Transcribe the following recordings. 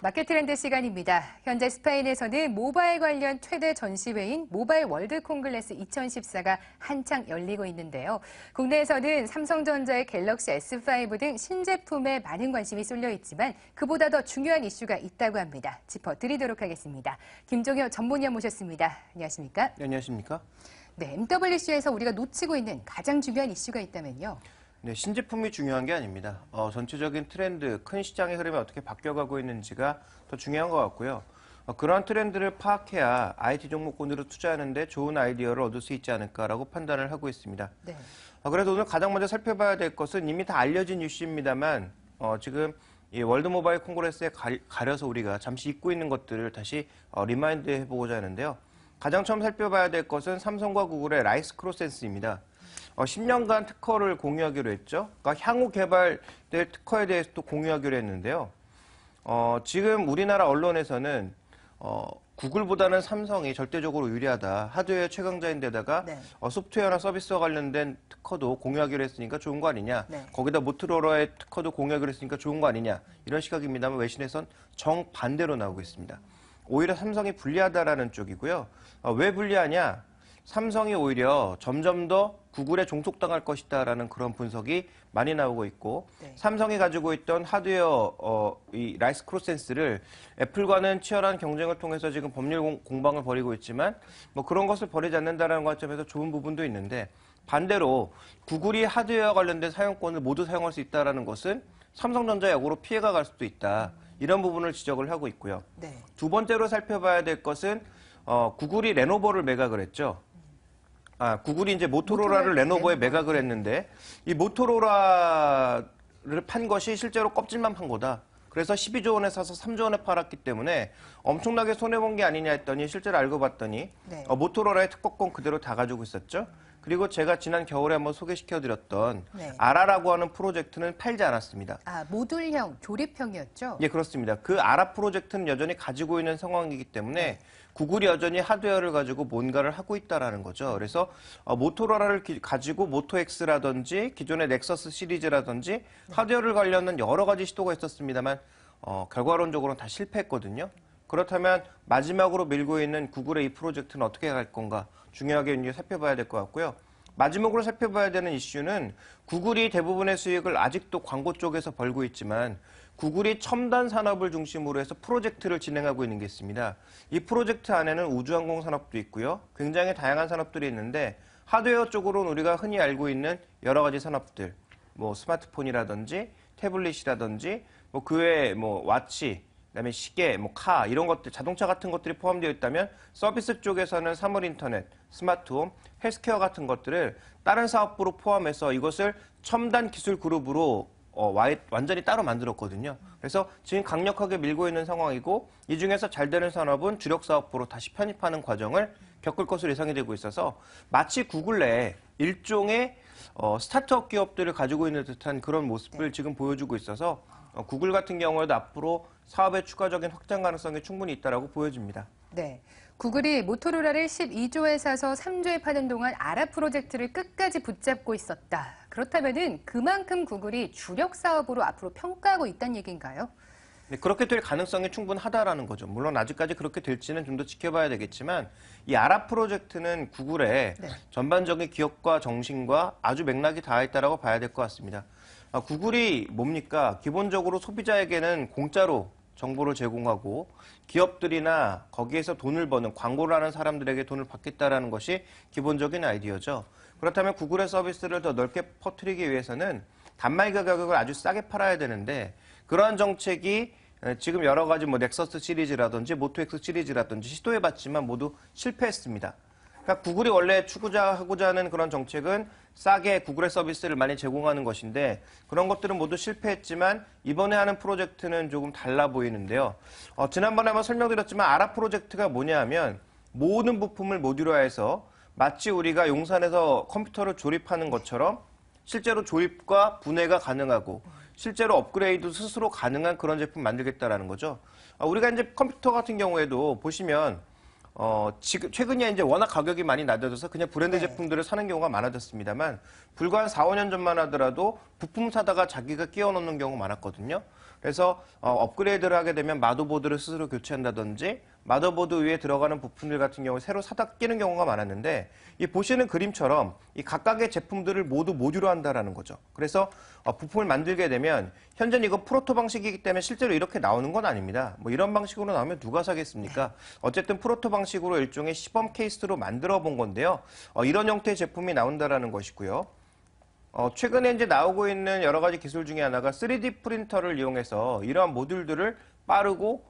마켓 트렌드 시간입니다. 현재 스페인에서는 모바일 관련 최대 전시회인 모바일 월드 콩글레스 2014가 한창 열리고 있는데요. 국내에서는 삼성전자의 갤럭시 S5 등 신제품에 많은 관심이 쏠려 있지만 그보다 더 중요한 이슈가 있다고 합니다. 짚어드리도록 하겠습니다. 김종효 전문위원 모셨습니다. 안녕하십니까? 네, 안녕하십니까? 네, MWC에서 우리가 놓치고 있는 가장 중요한 이슈가 있다면요. 네, 신제품이 중요한 게 아닙니다. 전체적인 트렌드, 큰 시장의 흐름이 어떻게 바뀌어가고 있는지가 더 중요한 것 같고요. 그러한 트렌드를 파악해야 IT 종목군으로 투자하는데 좋은 아이디어를 얻을 수 있지 않을까라고 판단을 하고 있습니다. 네. 그래서 오늘 가장 먼저 살펴봐야 될 것은 이미 다 알려진 이슈입니다만 지금 이 월드 모바일 콩그레스에 가려서 우리가 잠시 잊고 있는 것들을 다시 리마인드 해보고자 하는데요. 가장 처음 살펴봐야 될 것은 삼성과 구글의 라이스 크로센스입니다. 10년간 특허를 공유하기로 했죠. 그러니까 향후 개발될 특허에 대해서도 공유하기로 했는데요. 지금 우리나라 언론에서는 구글보다는 삼성이 절대적으로 유리하다. 하드웨어 최강자인데다가 네. 소프트웨어나 서비스와 관련된 특허도 공유하기로 했으니까 좋은 거 아니냐. 네. 거기다 모토로라의 특허도 공유하기로 했으니까 좋은 거 아니냐. 이런 시각입니다만 외신에선 정반대로 나오고 있습니다. 오히려 삼성이 불리하다라는 쪽이고요. 왜 불리하냐? 삼성이 오히려 점점 더 구글에 종속당할 것이다라는 그런 분석이 많이 나오고 있고 네. 삼성이 가지고 있던 하드웨어 이 라이스 크로센스를 애플과는 치열한 경쟁을 통해서 지금 법률 공방을 벌이고 있지만 뭐 그런 것을 벌이지 않는다는 관점에서 좋은 부분도 있는데 반대로 구글이 하드웨어 관련된 사용권을 모두 사용할 수 있다는 것은 삼성전자 역으로 피해가 갈 수도 있다. 이런 부분을 지적을 하고 있고요. 네. 두 번째로 살펴봐야 될 것은 구글이 레노버를 매각을 했죠. 구글이 이제 모토로라를 레노버에 매각을 했는데 이 모토로라를 판 것이 실제로 껍질만 판 거다. 그래서 12조 원에 사서 3조 원에 팔았기 때문에 엄청나게 손해본 게 아니냐 했더니 실제로 알고 봤더니 네. 모토로라의 특허권 그대로 다 가지고 있었죠. 그리고 제가 지난 겨울에 한번 소개시켜드렸던 네. 아라라고 하는 프로젝트는 팔지 않았습니다. 모듈형, 조립형이었죠? 예, 그렇습니다. 그 아라 프로젝트는 여전히 가지고 있는 상황이기 때문에 네. 구글이 여전히 하드웨어를 가지고 뭔가를 하고 있다는 거죠. 그래서 모토로라를 가지고 모토X라든지 기존의 넥서스 시리즈라든지 네. 하드웨어를 관련한 여러 가지 시도가 있었습니다만 결과론적으로는 다 실패했거든요. 그렇다면 마지막으로 밀고 있는 구글의 이 프로젝트는 어떻게 갈 건가 중요하게 이제 살펴봐야 될 것 같고요. 마지막으로 살펴봐야 되는 이슈는 구글이 대부분의 수익을 아직도 광고 쪽에서 벌고 있지만 구글이 첨단 산업을 중심으로 해서 프로젝트를 진행하고 있는 게 있습니다. 이 프로젝트 안에는 우주항공 산업도 있고요. 굉장히 다양한 산업들이 있는데 하드웨어 쪽으로는 우리가 흔히 알고 있는 여러 가지 산업들, 뭐 스마트폰이라든지 태블릿이라든지 뭐 그 외에 뭐 와치, 그다음에 시계, 뭐 카 이런 것들, 자동차 같은 것들이 포함되어 있다면 서비스 쪽에서는 사물인터넷, 스마트홈, 헬스케어 같은 것들을 다른 사업부로 포함해서 이것을 첨단 기술 그룹으로 완전히 따로 만들었거든요. 그래서 지금 강력하게 밀고 있는 상황이고 이 중에서 잘 되는 산업은 주력 사업부로 다시 편입하는 과정을 겪을 것으로 예상이 되고 있어서 마치 구글 내에 일종의 스타트업 기업들을 가지고 있는 듯한 그런 모습을 지금 보여주고 있어서 구글 같은 경우에도 앞으로 사업의 추가적인 확장 가능성이 충분히 있다고 보여집니다. 네. 구글이 모토로라를 12조에 사서 3조에 파는 동안 아라 프로젝트를 끝까지 붙잡고 있었다. 그렇다면은 그만큼 구글이 주력 사업으로 앞으로 평가하고 있다는 얘기인가요? 네, 그렇게 될 가능성이 충분하다라는 거죠. 물론 아직까지 그렇게 될지는 좀 더 지켜봐야 되겠지만 이 아라 프로젝트는 구글의 네. 전반적인 기업과 정신과 아주 맥락이 닿아 있다고 봐야 될 것 같습니다. 구글이 뭡니까? 기본적으로 소비자에게는 공짜로 정보를 제공하고 기업들이나 거기에서 돈을 버는 광고를 하는 사람들에게 돈을 받겠다라는 것이 기본적인 아이디어죠. 그렇다면 구글의 서비스를 더 넓게 퍼뜨리기 위해서는 단말기 가격을 아주 싸게 팔아야 되는데 그러한 정책이 지금 여러 가지 뭐 넥서스 시리즈라든지 모토X 시리즈라든지 시도해봤지만 모두 실패했습니다. 그러니까 구글이 원래 추구하고자 하는 그런 정책은 싸게 구글의 서비스를 많이 제공하는 것인데 그런 것들은 모두 실패했지만 이번에 하는 프로젝트는 조금 달라 보이는데요. 지난번에 한번 설명드렸지만 아라 프로젝트가 뭐냐 하면 모든 부품을 모듈화해서 마치 우리가 용산에서 컴퓨터를 조립하는 것처럼 실제로 조립과 분해가 가능하고 실제로 업그레이드 스스로 가능한 그런 제품 만들겠다라는 거죠. 우리가 이제 컴퓨터 같은 경우에도 보시면 지금 최근에 이제 워낙 가격이 많이 낮아져서 그냥 브랜드 제품들을 사는 경우가 많아졌습니다만 불과 한 4, 5년 전만 하더라도 부품 사다가 자기가 끼워 넣는 경우가 많았거든요. 그래서 업그레이드를 하게 되면 마더보드를 스스로 교체한다든지 마더보드 위에 들어가는 부품들 같은 경우 새로 사다 끼는 경우가 많았는데 이 보시는 그림처럼 이 각각의 제품들을 모두 모듈화 한다라는 거죠. 그래서 부품을 만들게 되면 현재는 이거 프로토 방식이기 때문에 실제로 이렇게 나오는 건 아닙니다. 뭐 이런 방식으로 나오면 누가 사겠습니까? 어쨌든 프로토 방식으로 일종의 시범 케이스로 만들어 본 건데요. 이런 형태의 제품이 나온다라는 것이고요. 최근에 이제 나오고 있는 여러 가지 기술 중에 하나가 3D 프린터를 이용해서 이러한 모듈들을 빠르고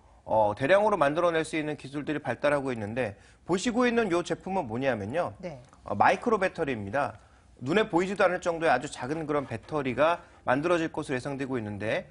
대량으로 만들어낼 수 있는 기술들이 발달하고 있는데 보시고 있는 이 제품은 뭐냐면요. 네. 마이크로 배터리입니다. 눈에 보이지도 않을 정도의 아주 작은 그런 배터리가 만들어질 것으로 예상되고 있는데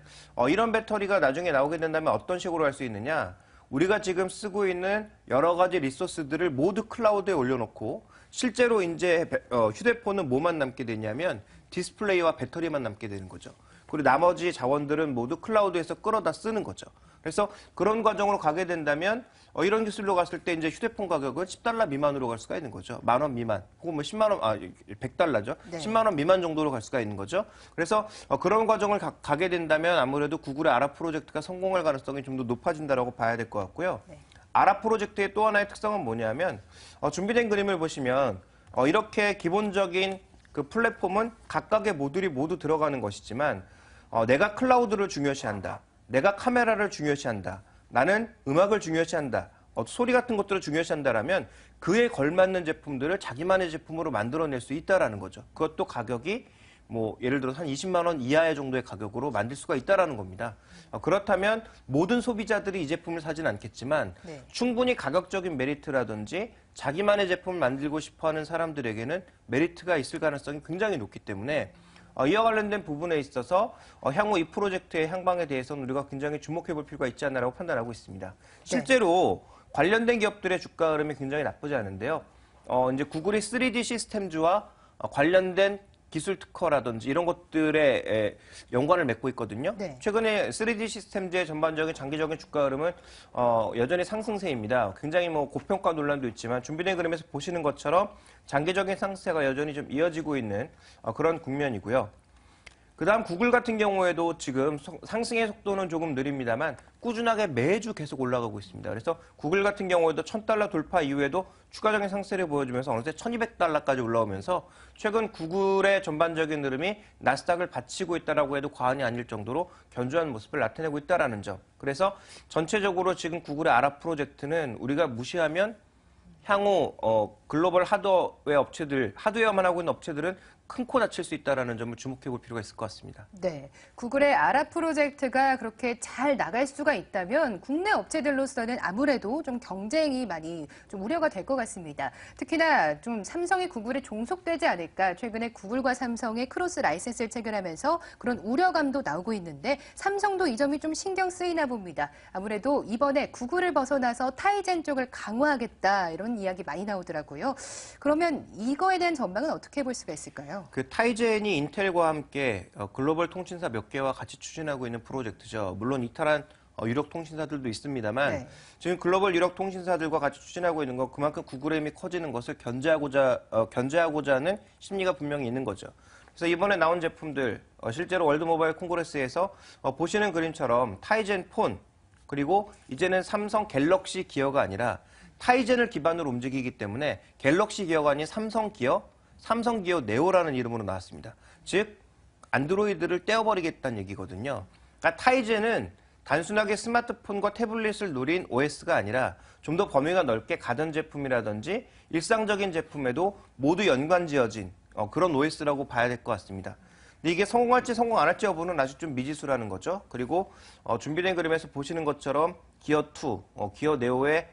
이런 배터리가 나중에 나오게 된다면 어떤 식으로 할 수 있느냐. 우리가 지금 쓰고 있는 여러 가지 리소스들을 모두 클라우드에 올려놓고 실제로 이제 휴대폰은 뭐만 남게 되냐면 디스플레이와 배터리만 남게 되는 거죠. 그리고 나머지 자원들은 모두 클라우드에서 끌어다 쓰는 거죠. 그래서 그런 과정으로 가게 된다면 이런 기술로 갔을 때 이제 휴대폰 가격은 $10 미만으로 갈 수가 있는 거죠. 10,000원 미만 혹은 뭐 10만 원, $100죠. 네. 10만 원 미만 정도로 갈 수가 있는 거죠. 그래서 그런 과정을 가게 된다면 아무래도 구글의 아라 프로젝트가 성공할 가능성이 좀 더 높아진다라고 봐야 될 것 같고요. 네. 아라 프로젝트의 또 하나의 특성은 뭐냐면 준비된 그림을 보시면 이렇게 기본적인 그 플랫폼은 각각의 모듈이 모두 들어가는 것이지만 내가 클라우드를 중요시한다. 내가 카메라를 중요시한다. 나는 음악을 중요시한다. 소리 같은 것들을 중요시한다라면 그에 걸맞는 제품들을 자기만의 제품으로 만들어낼 수 있다라는 거죠. 그것도 가격이 뭐 예를 들어서 한 20만 원 이하의 정도의 가격으로 만들 수가 있다라는 겁니다. 그렇다면 모든 소비자들이 이 제품을 사진 않겠지만 네. 충분히 가격적인 메리트라든지 자기만의 제품을 만들고 싶어하는 사람들에게는 메리트가 있을 가능성이 굉장히 높기 때문에 이와 관련된 부분에 있어서 향후 이 프로젝트의 향방에 대해서는 우리가 굉장히 주목해 볼 필요가 있지 않나라고 판단하고 있습니다. 실제로 관련된 기업들의 주가 흐름이 굉장히 나쁘지 않은데요. 이제 구글이 3D 시스템즈와 관련된 기술 특허라든지 이런 것들에 연관을 맺고 있거든요. 네. 최근에 3D 시스템즈의 전반적인 장기적인 주가 흐름은 여전히 상승세입니다. 굉장히 뭐 고평가 논란도 있지만 준비된 그림에서 보시는 것처럼 장기적인 상승세가 여전히 좀 이어지고 있는 그런 국면이고요. 그다음 구글 같은 경우에도 지금 상승의 속도는 조금 느립니다만 꾸준하게 매주 계속 올라가고 있습니다. 그래서 구글 같은 경우에도 $1,000 돌파 이후에도 추가적인 상승세를 보여주면서 어느새 $1,200까지 올라오면서 최근 구글의 전반적인 흐름이 나스닥을 받치고 있다라고 해도 과언이 아닐 정도로 견조한 모습을 나타내고 있다라는 점. 그래서 전체적으로 지금 구글의 아라 프로젝트는 우리가 무시하면 향후 글로벌 하드웨어 업체들, 하드웨어만 하고 있는 업체들은 큰 코 다칠 수 있다는 점을 주목해 볼 필요가 있을 것 같습니다. 네, 구글의 아라 프로젝트가 그렇게 잘 나갈 수가 있다면 국내 업체들로서는 아무래도 좀 경쟁이 많이 좀 우려가 될 것 같습니다. 특히나 좀 삼성이 구글에 종속되지 않을까 최근에 구글과 삼성의 크로스 라이센스를 체결하면서 그런 우려감도 나오고 있는데 삼성도 이 점이 좀 신경 쓰이나 봅니다. 아무래도 이번에 구글을 벗어나서 타이젠 쪽을 강화하겠다 이런 이야기 많이 나오더라고요. 그러면 이거에 대한 전망은 어떻게 볼 수가 있을까요? 그 타이젠이 인텔과 함께 글로벌 통신사 몇 개와 같이 추진하고 있는 프로젝트죠. 물론 이탈한 유력 통신사들도 있습니다만 네. 지금 글로벌 유력 통신사들과 같이 추진하고 있는 거 그만큼 구글의 힘이 커지는 것을 견제하고자 하는 심리가 분명히 있는 거죠. 그래서 이번에 나온 제품들 실제로 월드 모바일 콩그레스에서 보시는 그림처럼 타이젠 폰 그리고 이제는 삼성 갤럭시 기어가 아니라 타이젠을 기반으로 움직이기 때문에 갤럭시 기어가 아닌 삼성 기어 네오라는 이름으로 나왔습니다. 즉 안드로이드를 떼어버리겠다는 얘기거든요. 그러니까 타이젠은 단순하게 스마트폰과 태블릿을 노린 OS가 아니라 좀 더 범위가 넓게 가전 제품이라든지 일상적인 제품에도 모두 연관지어진 그런 OS라고 봐야 될 것 같습니다. 근데 이게 성공할지 성공 안 할지 여부는 아직 좀 미지수라는 거죠. 그리고 준비된 그림에서 보시는 것처럼 기어2, 기어 네오의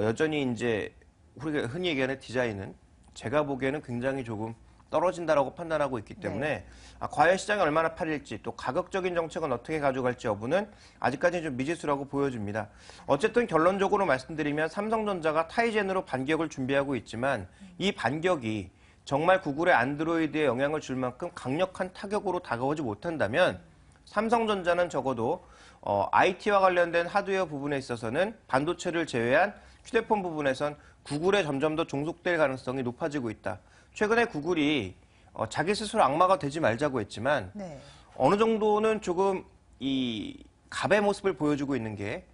여전히 이제 우리가 흔히 얘기하는 디자인은 제가 보기에는 굉장히 조금 떨어진다라고 판단하고 있기 때문에 과연 시장이 얼마나 팔릴지 또 가격적인 정책은 어떻게 가져갈지 여부는 아직까지는 좀 미지수라고 보여집니다. 어쨌든 결론적으로 말씀드리면 삼성전자가 타이젠으로 반격을 준비하고 있지만 이 반격이 정말 구글의 안드로이드에 영향을 줄 만큼 강력한 타격으로 다가오지 못한다면 삼성전자는 적어도 IT와 관련된 하드웨어 부분에 있어서는 반도체를 제외한 휴대폰 부분에선 구글에 점점 더 종속될 가능성이 높아지고 있다. 최근에 구글이 자기 스스로 악마가 되지 말자고 했지만 네. 어느 정도는 조금 이 갑의 모습을 보여주고 있는 게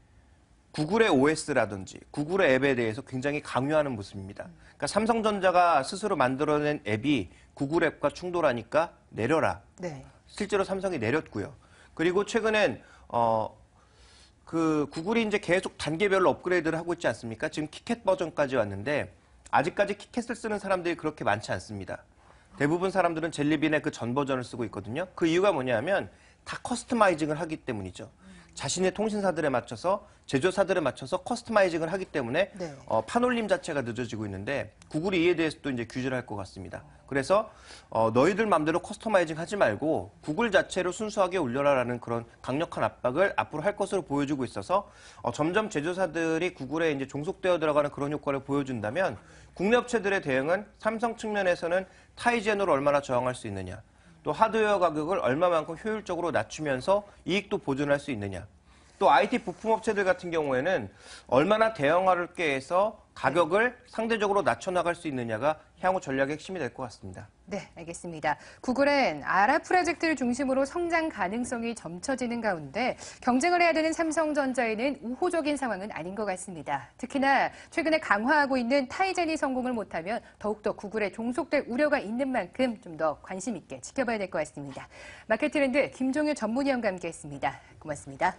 구글의 OS라든지 구글의 앱에 대해서 굉장히 강요하는 모습입니다. 그러니까 삼성전자가 스스로 만들어낸 앱이 구글 앱과 충돌하니까 내려라. 네. 실제로 삼성이 내렸고요. 그리고 최근엔 그 구글이 이제 계속 단계별로 업그레이드를 하고 있지 않습니까? 지금 키캣 버전까지 왔는데 아직까지 키캣을 쓰는 사람들이 그렇게 많지 않습니다. 대부분 사람들은 젤리빈의 그 전 버전을 쓰고 있거든요. 그 이유가 뭐냐면 다 커스터마이징을 하기 때문이죠. 자신의 통신사들에 맞춰서 제조사들에 맞춰서 커스터마이징을 하기 때문에 네. 판올림 자체가 늦어지고 있는데 구글이 이에 대해서 또 이제 규제를 할 것 같습니다. 그래서 너희들 맘대로 커스터마이징 하지 말고 구글 자체로 순수하게 올려라라는 그런 강력한 압박을 앞으로 할 것으로 보여주고 있어서 점점 제조사들이 구글에 이제 종속되어 들어가는 그런 효과를 보여준다면 국내 업체들의 대응은 삼성 측면에서는 타이젠으로 얼마나 저항할 수 있느냐. 또 하드웨어 가격을 얼마만큼 효율적으로 낮추면서 이익도 보존할 수 있느냐. 또 IT 부품업체들 같은 경우에는 얼마나 대형화를 해서 가격을 상대적으로 낮춰나갈 수 있느냐가 향후 전략의 핵심이 될 것 같습니다. 네, 알겠습니다. 구글은 아라 프로젝트를 중심으로 성장 가능성이 점쳐지는 가운데 경쟁을 해야 되는 삼성전자에는 우호적인 상황은 아닌 것 같습니다. 특히나 최근에 강화하고 있는 타이젠이 성공을 못하면 더욱더 구글에 종속될 우려가 있는 만큼 좀 더 관심 있게 지켜봐야 될 것 같습니다. 마켓 트렌드 김종유 전문위원과 함께했습니다. 고맙습니다.